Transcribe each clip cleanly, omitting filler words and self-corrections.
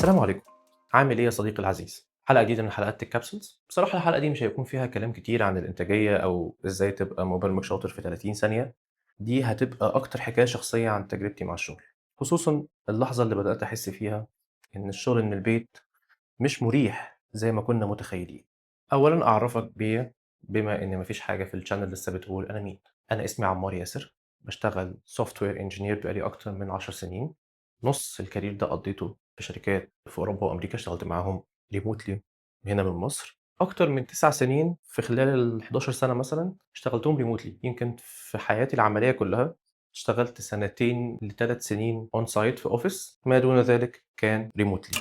السلام عليكم. عامل ايه يا صديقي العزيز؟ حلقة جديدة من حلقات الكابسولز. بصراحة الحلقة دي مش هيكون فيها كلام كتير عن الإنتاجية أو إزاي تبقى مبرمج شاطر في 30 ثانية. دي هتبقى أكتر حكاية شخصية عن تجربتي مع الشغل، خصوصا اللحظة اللي بدأت أحس فيها إن الشغل من البيت مش مريح زي ما كنا متخيلين. أولا أعرفك بيا، بما إن مفيش حاجة في الشانل لسه بتقول أنا مين. أنا اسمي عمار ياسر، بشتغل سوفت وير انجينير بقالي أكتر من 10 سنين. نص الكارير ده قضيته في شركات في أوروبا وأمريكا، اشتغلت معاهم ريموتلي هنا من مصر. أكتر من 9 سنين في خلال ال 11 سنة مثلا اشتغلتهم ريموتلي. يمكن في حياتي العملية كلها اشتغلت سنتين لثلاث سنين اون سايت في اوفيس، ما دون ذلك كان ريموتلي.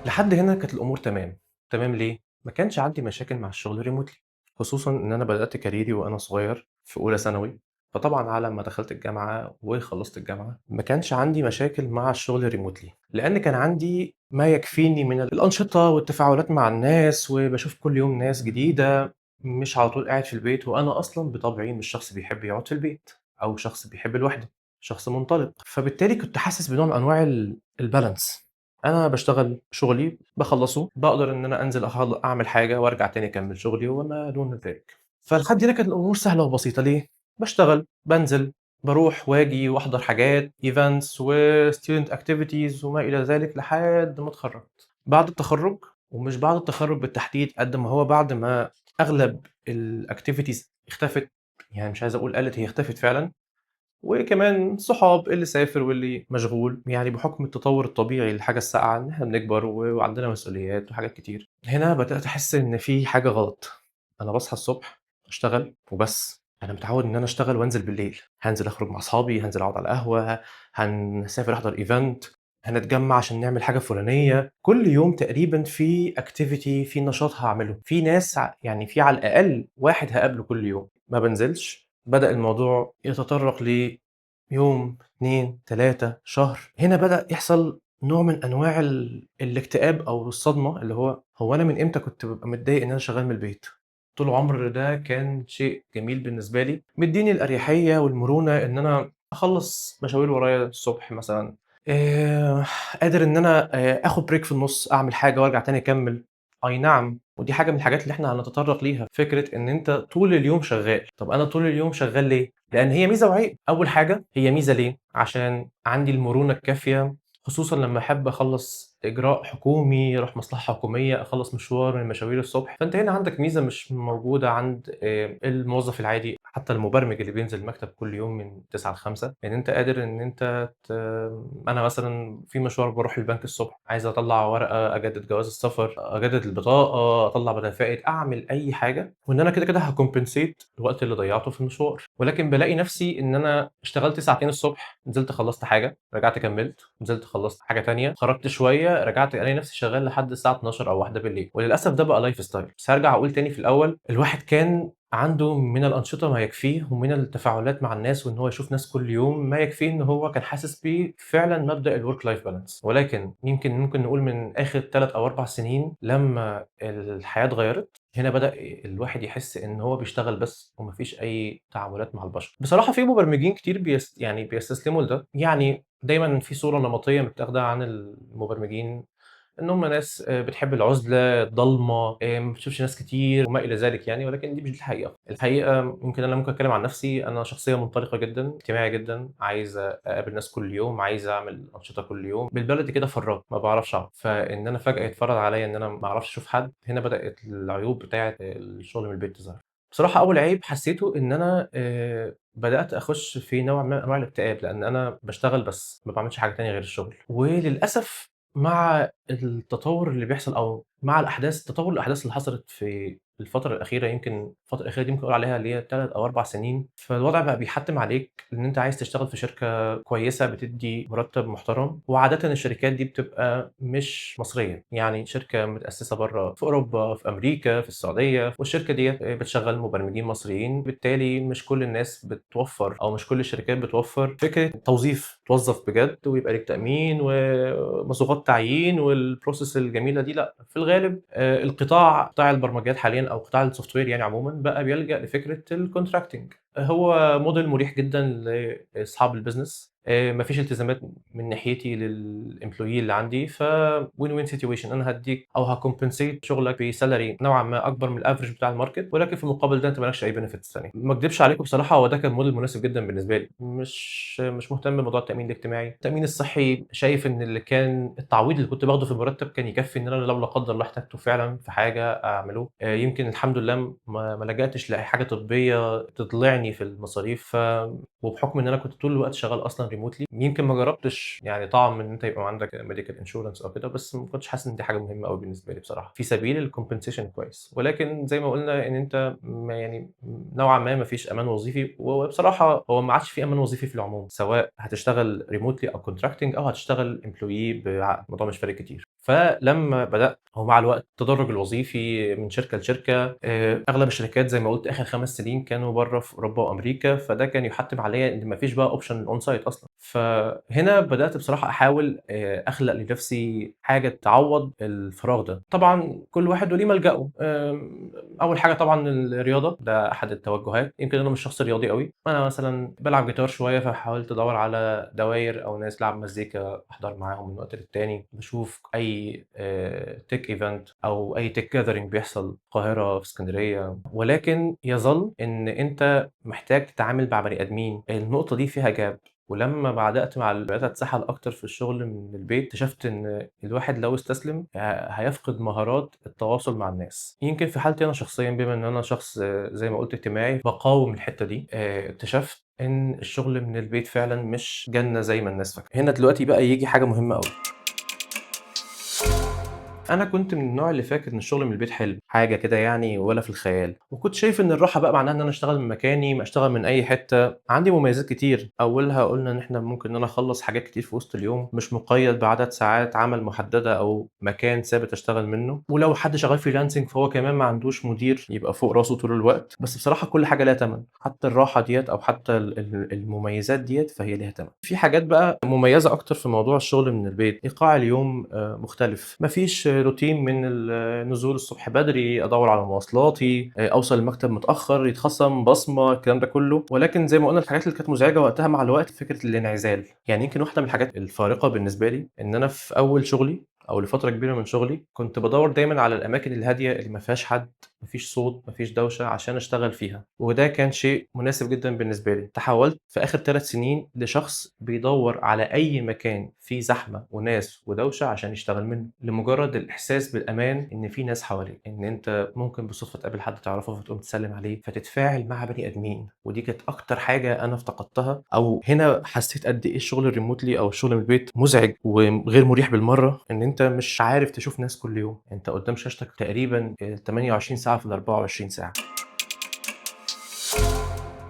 لحد هنا كانت الأمور تمام. تمام ليه؟ ما كانش عندي مشاكل مع الشغل ريموتلي، خصوصًا إن أنا بدأت كاريري وأنا صغير في أولى ثانوي. فطبعًا على ما دخلت الجامعة وخلصت الجامعة ما كانش عندي مشاكل مع الشغل ريموتلي، لأن كان عندي ما يكفيني من الأنشطة والتفاعلات مع الناس، وباشوف كل يوم ناس جديدة. مش على طول قاعد في البيت، وأنا أصلًا بطبعي مش شخص بيحب يقعد في البيت، أو شخص بيحب الوحدة، شخص منطلق. فبالتالي كنت حاسس بنوع من أنواع الbalance. أنا باشتغل شغلي، باخلّصه، باقدر إن أنا أنزل أعمل حاجة وأرجع تاني أكمّل شغلي وما دون ذلك. فلحد هنا كانت الأمور سهلة وبسيطة. ليه؟ باشتغل، بانزل، باروح وآجي وأحضر حاجات events وstudent activities وما إلى ذلك لحد ما اتخرّجت. بعد التخرُّج، ومش بعد التخرُّج بالتحديد قد ما هو بعد ما أغلب الactivities اختفت، يعني مش عايز أقول قَلِّت، هي اختفت فعلًا. وكمان صحاب، اللي سافر واللي مشغول، يعني بحكم التطور الطبيعي للحاجة الساقعة إن إحنا بنكبر وعندنا مسؤوليات وحاجات كتير. هنا بدأت أحس إن في حاجة غلط. أنا باصحى الصبح أشتغل وبس. أنا متعود إن أنا أشتغل وأنزل بالليل، هانزل أخرج مع أصحابي، هانزل أقعد على القهوة، هنسافر أحضر event، هنتجمع عشان نعمل حاجة فلانية. كل يوم تقريبًا في activity، في نشاط هاعمله، في ناس يعني في على الأقل واحد هاقابله كل يوم. ما بانزلش، بدأ الموضوع يتطرق ليوم، 2، 3، شهر. هنا بدأ يحصل نوع من أنواع الاكتئاب أو الصدمة، اللي هو أنا من إمتى كنت بابقى متضايق إن أنا شغال من البيت؟ طول العمر ده كان شيء جميل بالنسبة لي، مدّيني الأريحية والمرونة إن أنا أخلّص مشاوير ورايا الصبح مثلًا، آآ قادر إن أنا آخُد break في النُص، أعمل حاجة وأرجع تاني أكمّل. أي نعم، ودي حاجة من الحاجات اللي إحنا هنتطرق ليها، فكرة إن أنت طول اليوم شغال. طَب أنا طول اليوم شغال ليه؟ لأن هي ميزة وعيب. أول حاجة هي ميزة ليه؟ عشان عندي المرونة الكافية، خصوصًا لمّا أحب أخلّص إجراء حكومي، أروح مصلحة حكومية، أخلّص مشوار من مشاوير الصبح. فأنت هنا عندك ميزة مش موجودة عند الموظف العادي، حتى المبرمج اللي بينزل المكتب كل يوم من 09:00 ل17:00، إن أنت قادر إن أنت أنا مثلًا في مشوار باروح البنك الصبح، عايز أطلّع ورقة، أجدد جواز السفر، أجدد البطاقة، أطلّع بدافعي، أعمل أي حاجة، وإن أنا كده هاcompensate الوقت اللي ضيّعته في المشوار. ولكن بالاقي نفسي إن أنا اشتغلت ساعتين الصبح، نزلت خلّصت حاجة، رجعت كمّلت، نزلت خلّصت حاجة تانية، خرجت شوية، رجعت ألاقي نفسي شغال لحد الساعة 00:00 أو 01:00. وللأسف ده بقى lifestyle. بس هارجع أقول تاني في الأول، الواحد كان عنده من الأنشطة ما يكفيه، ومن التفاعلات مع الناس، وإن هو يشوف ناس كل يوم ما يكفيه، إن هو كان حاسس فعلًا مبدأ الwork life balance. ولكن ممكن نقول من آخر 3 أو 4 سنين لمّا الحياة اتغيّرت، هنا بدأ الواحد يحس إن هو بيشتغل بس وما فيش أي تعاملات مع البشر. بصراحة في مبرمجين كتير يعني بيستسلموا لده. يعني دايمًا في صورة نمطية متاخدة عن المبرمجين، إن هم ناس بتحب العُزلة، الضلمة، ما بتشوفش ناس كتير وما إلى ذلك يعني. ولكن دي مش الحقيقة. الحقيقة يمكن أنا ممكن أتكلم عن نفسي، أنا شخصية منطلقة جدًا، اجتماعي جدًا، عايز أقابل ناس كل يوم، عايز أعمل أنشطة كل يوم. بالبلدي كده فراك، ما باعرفش أقعد. فإن أنا فجأة يتفرض عليَّ إن أنا ما أعرفش أشوف حد، هنا بدأت العيوب بتاعة الشغل من البيت تظهر. بصراحة أول عيب حسيته إن أنا بدأت أخش في نوع ما من أنواع الاكتئاب، لأن أنا باشتغل بس، ما باعملش حاجة تانية غير الشغل. وللأسف مع التطور اللي بيحصل، أو مع تطور الأحداث اللي حصلت في الفترة الأخيرة، يمكن الفترة الأخيرة دي ممكن أقول عليها اللي هي 3 أو 4 سنين. فالوضع بقى بيحتّم عليك إن أنت عايز تشتغل في شركة كويسة بتدّي مرتب محترم. وعادةً الشركات دي بتبقى مش مصرية، يعني شركة متأسسة برّه في أوروبا، في أمريكا، في السعودية، والشركة ديّة بتشغّل مبرمجين مصريين. بالتالي مش كل الناس بتوفّر، أو مش كل الشركات بتوفّر فكرة توظيف، توظّف بجد ويبقى ليك تأمين ومصروفات تعيين والprocess الجميلة دي. لأ، في الغالب قطاع البرمجيات حاليًا، أو قطاع الsoftware يعني عمومًا، بقى بيلجأ لفكرة الcontracting. هو موديل مريح جدًا لأصحاب الbusiness، ما فيش التزامات من ناحيتي للemployee اللي عندي، win-win situation. أنا هادّيك أو هاcompensate شغلك بsalary نوعًا ما أكبر من الaverage بتاع الmarket، ولكن في المقابل ده أنت ما لكش أي benefits تانية. ما اكدبش عليكم بصراحة، هو ده كان موديل مناسب جدًا بالنسبة لي، مش مهتم بموضوع التأمين الاجتماعي. التأمين الصحي شايف إن التعويض اللي كنت باخده في المرتب كان يكفي إن أنا لو لا قدر الله احتاجته فعلًا في حاجة أعمله. يمكن الحمد لله ما لجأتش لأي حاجة طبية تضلعني في المصاريف. وبحكم إن أنا كنت طول الوقت شغال أصلًا remotely، يمكن ما جرّبتش يعني طعم إن أنت يبقى عندك medical insurance أو كده، بس ما كنتش حاسس إن دي حاجة مهمة أوي بالنسبة لي بصراحة، في سبيل الcompensation كويس. ولكن زي ما قُلنا إن أنت يعني نوعًا ما فيش أمان وظيفي، وبصراحة هو ما عادش في أمان وظيفي في العموم، سواء هتشتغل remotely أو contracting أو هتشتغل employee بعقد، الموضوع مش فارق كتير. فلمّا بدأت ومع الوقت التدرج الوظيفي من شركة لشركة، أغلب الشركات زي ما قُلت آخر 5 سنين كانوا برّه في أوروبا وأمريكا، فده كان يحتّم عليَّ إن ما فيش بقى option on-site أصلًا. فهنا بدأت بصراحة أحاول أخلق لنفسي حاجة تعوّض الفراغ ده. طبعًا كل واحد وليه ملجأه. أول حاجة طبعًا الرياضة، ده أحد التوجهات. يمكن أنا مش شخص رياضي أوي، أنا مثلًا بالعب جيتار شوية، فحاولت أدوّر على دواير أو ناس بتلعب مزيكا أحضر معاهم من وقت للتاني، باشوف أي tech event أو أي tech gathering بيحصل في القاهرة، في إسكندرية. ولكن يظل إن أنت محتاج تتعامل مع بني آدمين، النقطة دي فيها gap. ولمّا بدأت أتسحل أكتر في الشغل من البيت، اكتشفت إن الواحد لو استسلم هيفقد مهارات التواصل مع الناس. يمكن في حالتي أنا شخصيًا، بما إن أنا شخص زي ما قُلت اجتماعي، باقاوم الحتّة دي. اكتشفت إن الشغل من البيت فعلًا مش جنة زي ما الناس فاكرة. هنا دلوقتي بقى ييجي حاجة مهمة أوي. أنا كنت من النوع اللي فاكر إن الشغل من البيت حلم، حاجة كده يعني ولا في الخيال، وكنت شايف إن الراحة بقى معناها إن أنا أشتغل من مكاني، ما أشتغل من أي حتة. عندي مميزات كتير، أولها قُلنا إن إحنا ممكن إن أنا أخلّص حاجات كتير في وسط اليوم، مش مقيد بعدد ساعات عمل محددة أو مكان ثابت أشتغل منه. ولو حد شغال freelancing فهو كمان ما عندوش مدير يبقى فوق راسه طول الوقت. بس بصراحة كل حاجة ليها تمن، حتى الراحة ديّة أو حتى المميزات ديّة فهي ليها تمن. في حاجات بقى مميزة أكتر في موضوع الشغل من البيت، إيقاع اليوم مختلف، ما فيش روتين من النزول الصبح بدري، أدوّر على مواصلاتي، أوصل المكتب متأخر، يتخصم بصمة، الكلام ده كله. ولكن زي ما قُلنا الحاجات اللي كانت مزعجة وقتها مع الوقت فكرة الانعزال. يعني يمكن واحدة من الحاجات الفارقة بالنسبة لي إن أنا في أول شغلي أو لفترة كبيرة من شغلي، كنت بادوّر دايمًا على الأماكن الهادية اللي ما فيهاش حد، ما فيش صوت، ما فيش دوشة عشان أشتغل فيها، وده كان شيء مناسب جدًا بالنسبة لي. تحوّلت في آخر 3 سنين لشخص بيدوّر على أي مكان فيه زحمة وناس ودوشة عشان يشتغل منه، لمجرد الإحساس بالأمان إن في ناس حواليك، إن أنت ممكن بالصدفة تقابل حد تعرفه فتقوم تسلِّم عليه، فتتفاعل مع بني آدمين. ودي كانت أكتر حاجة أنا افتقدتها، أو هنا حسيت قد إيه الشغل الremotely أو الشغل من البيت مزعج وغير مريح بالمرّة. إن أنت مش عارف تشوف ناس كل يوم، أنت قدّام شاشتك تقريبًا 28 ساعة في ال24 ساعة.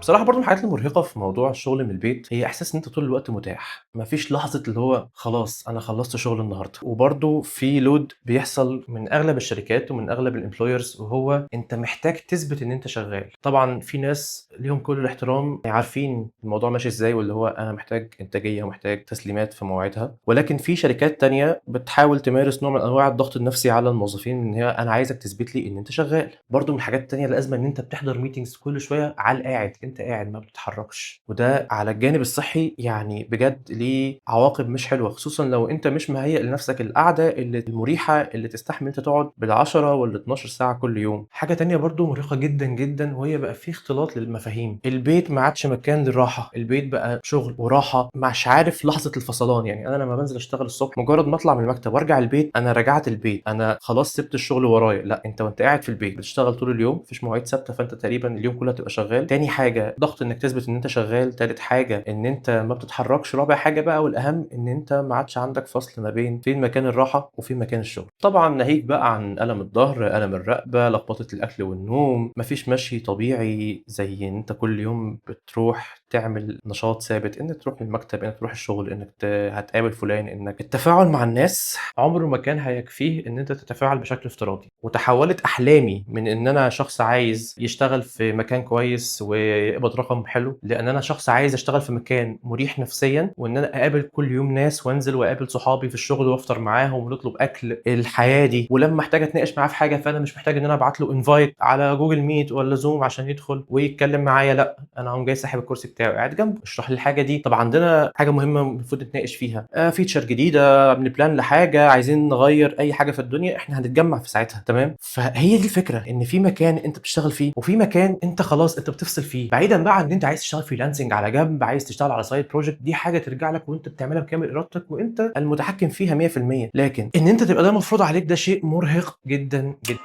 بصراحة برضه من الحاجات المرهقة في موضوع الشغل من البيت، هي إحساس إن أنت طول الوقت متاح، ما فيش لحظة اللي هو خلاص أنا خلّصت شغل النهارده. وبرضه في load بيحصل من أغلب الشركات ومن أغلب الemployers، وهو أنت محتاج تثبت إن أنت شغال. طبعًا في ناس ليهم كل الاحترام عارفين الموضوع ماشي إزاي، واللي هو أنا محتاج إنتاجية ومحتاج تسليمات في مواعيدها. ولكن في شركات تانية بتحاول تمارس نوع من أنواع الضغط النفسي على الموظفين، إن هي أنا عايزك تثبت لي إن أنت شغال. برضه من الحاجات التانية الأزمة إن أنت بتحضر meetings كل شوية على القاعد، أنت قاعد ما بتتحركش، وده على الجانب الصحي يعني بجد ليه عواقب مش حلوة، خصوصًا لو أنت مش مهيأ لنفسك القعدة المريحة اللي تستحمل أنت تقعد بال10 وال12 ساعة كل يوم. حاجة تانية برضه مرهقة جدًا، جدًا، وهي بقى في اختلاط للمفاهيم. البيت ما عادش مكان للراحة، البيت بقى شغل وراحة، مش عارف لحظة الفصلان. يعني أنا لمّا بانزل أشتغل الصبح، مجرد ما أطلع من المكتب وأرجع البيت، أنا رجعت البيت، أنا خلاص سِبت الشغل ورايا. لأ، أنت وأنت قاعد في البيت بتشتغل طول اليوم، ما فيش مواعيد ثابتة، فأنت تقريبًا اليوم كله هتبقى شغال. تاني حاجة ضغط إنك تثبت إن أنت شغال. تالت حاجة إن أنت ما بتتحركش. رابع حاجة بقى والأهم إن أنت ما عادش عندك فصل ما بين فين مكان الراحة وفين مكان الشغل. طبعًا ناهيك بقى عن ألم الضهر، ألم الرقبة، لخبطة الأكل والنوم، ما فيش مشي طبيعي زي إن أنت كل يوم بتروح تعمل نشاط ثابت، إنك تروح المكتب، إنك تروح الشغل، إنك هتقابل فلان، إنك التفاعل مع الناس عمره ما كان هيكفيه إن أنت تتفاعل بشكل افتراضي. وتحولت أحلامي من إن أنا شخص عايز يشتغل في مكان كويس ويقبض رقم حلو، لإن أنا شخص عايز أشتغل في مكان مريح نفسيًا، وإن أنا أقابل كل يوم ناس وأنزل وأقابل صحابي في الشغل وأفطر معاهم ونطلب أكل. الحياة دي ولمّا أحتاج أتناقش معاه في حاجة، فأنا مش محتاج إن أنا أبعت له invite على Google Meet والّا Zoom عشان يدخل ويتكلم معايا، لأ، أنا أقوم جاي ساحب الكرسي بتاعه وقاعد جنبه، اشرح لي الحاجة دي. طب عندنا حاجة مهمة المفروض نتناقش فيها، feature جديدة، بنبلان لحاجة، عايزين نغيّر أي حاجة في الدنيا، إحنا هنتجمّع في ساعتها، تمام؟ فهي دي الفكرة، إن في مكان أنت بتشتغل فيه، وفي مكان أنت خلاص أنت بتفصل فيه، بعيدًا بقى عن إن أنت عايز تشتغل freelancing على جنب، عايز تشتغل على side project، دي حاجة ترجع لك وأنت بتعملها بكامل إرادتك وأنت المتحكم فيها 100%، لكن إن أنت تبقى ده مفروض عليك ده شيء مرهق جدًا، جدًا.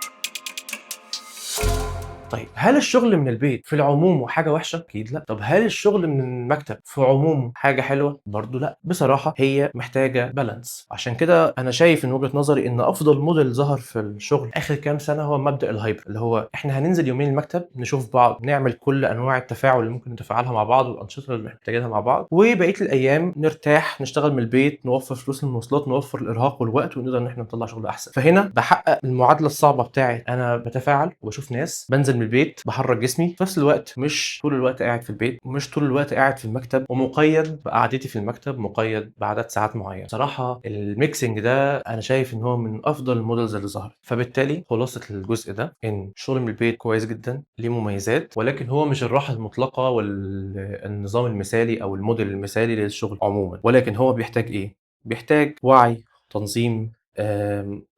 طيب هل الشغل من البيت في العموم حاجة وحشة؟ أكيد لأ. طب هل الشغل من المكتب في عمومه حاجة حلوة؟ برضه لأ. بصراحة هي محتاجة بالانس. عشان كده أنا شايف من وجهة نظري إن أفضل موديل ظهر في الشغل آخر كام سنة هو مبدأ الهايبرد، اللي هو إحنا هننزل يومين المكتب نشوف بعض، نعمل كل أنواع التفاعل اللي ممكن نتفاعلها مع بعض والأنشطة اللي محتاجينها مع بعض، وبقية الأيام نرتاح، نشتغل من البيت، نوفر فلوس المواصلات، نوفر الإرهاق والوقت، ونقدر إن إحنا نطلع شغل أحسن. فهنا باحقق المعادلة الصعبة بتاعة أنا باتفاعل وباشوف ناس، بانزل من البيت، باحرك جسمي، في نفس الوقت مش طول الوقت قاعد في البيت، ومش طول الوقت قاعد في المكتب ومقيد بقعدتي في المكتب، مقيد بعدد ساعات معينة. بصراحة الميكسنج ده أنا شايف إن هو من أفضل المودلز اللي ظهرت. فبالتالي خلاصة الجزء ده إن الشغل من البيت كويس جدا، ليه مميزات، ولكن هو مش الراحة المطلقة والنظام المثالي أو الموديل المثالي للشغل عموما، ولكن هو بيحتاج إيه؟ بيحتاج وعي، تنظيم،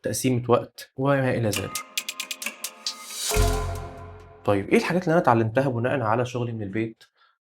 تقسيمة وقت وما إلى ذلك. طيب إيه الحاجات اللي أنا اتعلمتها بناءً على شغلي من البيت،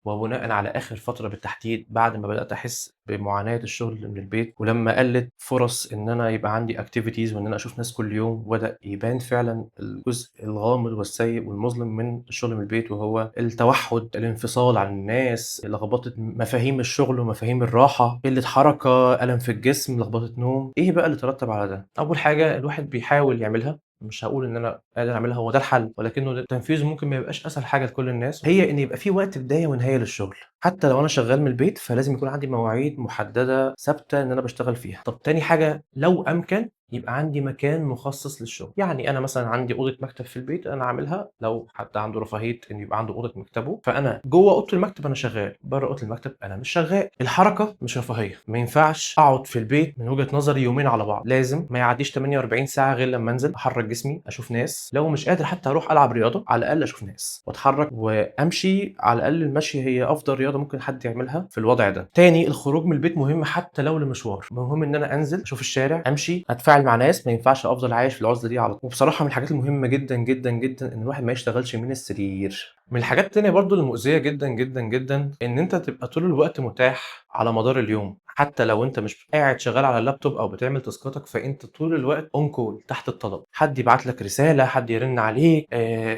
وبناءً على آخر فترة بالتحديد بعد ما بدأت أحس بمعاناة الشغل من البيت، ولمّا قلّت فرص إن أنا يبقى عندي activities وإن أنا أشوف ناس كل يوم، وبدأ يبان فعلًا الجزء الغامض والسيء والمظلم من الشغل من البيت، وهو التوحُّد، الانفصال عن الناس، لخبطة مفاهيم الشغل ومفاهيم الراحة، قِلّة حركة، ألم في الجسم، لخبطة نوم. إيه بقى اللي ترتّب على ده؟ أول حاجة الواحد بيحاول يعملها، مش هاقول إن أنا قادر أعملها هو ده الحل، ولكنه تنفيذه ممكن ما يبقاش أسهل حاجة لكل الناس، هي إن يبقى في وقت بداية ونهاية للشغل. حتى لو أنا شغال من البيت فلازم يكون عندي مواعيد محددة ثابتة إن أنا باشتغل فيها. طب تاني حاجة لو أمكن يبقى عندي مكان مخصص للشغل، يعني أنا مثلًا عندي أوضة مكتب في البيت أنا عاملها، لو حد عنده رفاهية إن يبقى عنده أوضة مكتبه، فأنا جوّه أوضة المكتب أنا شغال، برّه أوضة المكتب أنا مش شغال. الحركة مش رفاهية، ما ينفعش أقعد في البيت من وجهة نظري يومين على بعض، لازم ما يعدّيش 48 ساعة غير لمّا أنزل أحرّك جسمي، أشوف ناس، لو مش قادر حتى أروح ألعب رياضة، على الأقل أشوف ناس وأتحرّك وأمشي، على الأقل المشي هي أفضل رياضة ممكن حد يعملها في الوضع ده. تاني الخروج من البيت مهم حتى لو لمشوار، مهم إن أنا أنزل أشوف الشارع، أمشي، أتفاعل مع ناس، ما ينفعش أفضل عايش في العُزلة دي على طول. وبصراحة من الحاجات المهمة جدًا، جدًا، جدًا إن الواحد ما يشتغلش من السرير. من الحاجات التانية برضه المؤذية جدًا، جدًا، جدًا، إن أنت تبقى طول الوقت متاح على مدار اليوم، حتى لو أنت مش قاعد شغال على اللابتوب أو بتعمل تاسكاتك، فأنت طول الوقت on call تحت الطلب، حد يبعت لك رسالة، حد يرن عليك،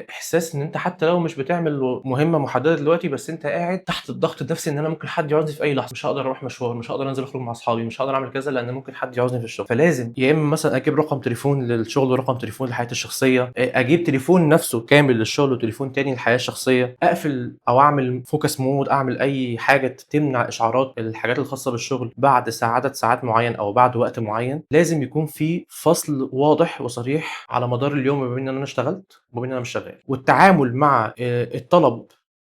إحساس إن أنت حتى لو مش بتعمل مهمة محددة دلوقتي، بس أنت قاعد تحت الضغط النفسي إن أنا ممكن حد يعوزني في أي لحظة، مش هاقدر أروح مشوار، مش هاقدر أنزل أخرج مع أصحابي، مش هاقدر أعمل كذا لأن ممكن حد يعوزني في الشغل. فلازم يا إما مثلًا أجيب رقم تليفون للشغل ورقم تليفون لحياتي الشخصية، أجيب تليفون نفسه كامل للشغل وتليفون تاني للحياة الشخصية، أقفل أو أعمل focus mode، أعمل أي حاجة تمنع إشعارات الحاجات الخاصة بالشغل بعد عدد ساعات معين أو بعد وقت معين. لازم يكون في فصل واضح وصريح على مدار اليوم ما بين إن أنا اشتغلت وما بين إن أنا مش شغال. والتعامل مع الطلب،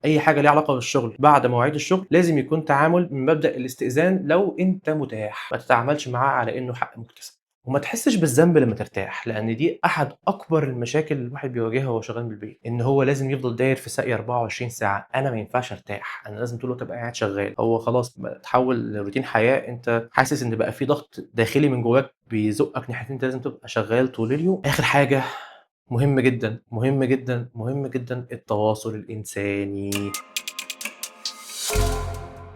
أي حاجة ليها علاقة بالشغل بعد مواعيد الشغل، لازم يكون تعامل من مبدأ الاستئذان لو أنت متاح، ما تتعاملش معاه على إنه حق مكتسب. وما تحسش بالذنب لما ترتاح، لأن دي أحد أكبر المشاكل اللي الواحد بيواجهها وهو شغال من البيت، إن هو لازم يفضل داير في ساقية 24 ساعة. أنا ما ينفعش أرتاح، أنا لازم طول الوقت أبقى قاعد شغال. هو خلاص بقى اتحول لروتين حياة، أنت حاسس إن بقى في ضغط داخلي من جواك بيزقك ناحية إن أنت لازم تبقى شغال طول اليوم. آخر حاجة مهم جدًا، مهم جدًا، مهم جدًا، التواصل الإنساني.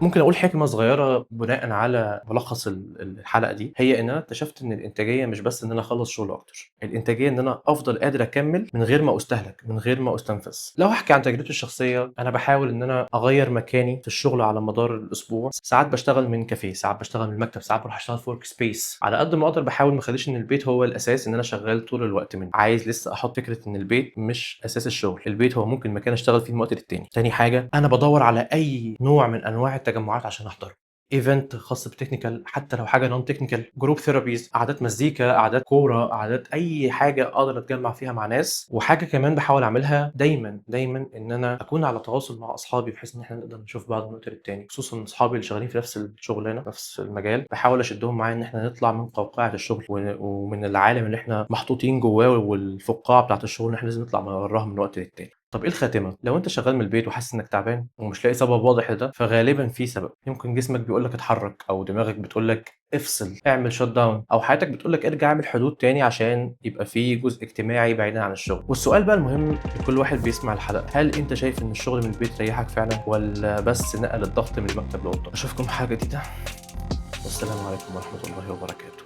ممكن أقول حكمة صغيرة بناءً على ملخص الحلقة دي، هي إن أنا اكتشفت إن الإنتاجية مش بس إن أنا أخلّص شغل أكتر، الإنتاجية إن أنا أفضل قادر أكمّل من غير ما أُستهلك، من غير ما أُستنفذ. لو هاحكي عن تجربتي الشخصية، أنا باحاول إن أنا أغيّر مكاني في الشغل على مدار الأسبوع، ساعات باشتغل من كافيه، ساعات باشتغل من المكتب، ساعات باروح أشتغل في workspace. على قد ما أقدر باحاول ما اخلّيش إن البيت هو الأساس إن أنا شغّال طول الوقت منه، عايز لسه أحُط فكرة إن البيت مش أساس الشغل، البيت هو ممكن مكان أشتغل فيه من وقت للتاني. تاني حاجة، أنا بادوّر على أي نوع من أنواع التجمعات عشان أحضره. event خاص بtechnical، حتى لو حاجة non technical، group therapies، قعدات مزيكا، قعدات كورة، قعدات أي حاجة أقدر أتجمّع فيها مع ناس. وحاجة كمان باحاول أعملها دايمًا، دايمًا إن أنا أكون على تواصل مع أصحابي بحيث إن إحنا نقدر نشوف بعض من وقت للتاني، خصوصًا أصحابي اللي شغالين في نفس الشغلانة، نفس المجال، باحاول أشدّهم معايا إن إحنا نطلع من قوقعة الشغل ومن العالم اللي إحنا محطوطين جواه والفقاعة بتاعة الشغل اللي إحنا لازم نطلع براها من وقت للتاني. طب إيه الخاتمة؟ لو أنت شغال من البيت وحاسس إنك تعبان ومش لاقي سبب واضح لده، فغالبًا في سبب، يمكن جسمك بيقول لك اتحرك، أو دماغك بتقول لك افصل، اعمل shut down، أو حياتك بتقول لك ارجع اعمل حدود تاني عشان يبقى في جزء اجتماعي بعيدًا عن الشغل. والسؤال بقى المهم لكل واحد بيسمع الحلقة، هل أنت شايف إن الشغل من البيت ريحك فعلًا والّا بس نقل الضغط من المكتب لأوضتك؟ أشوفكم في حلقة جديدة، والسلام عليكم ورحمة الله وبركاته.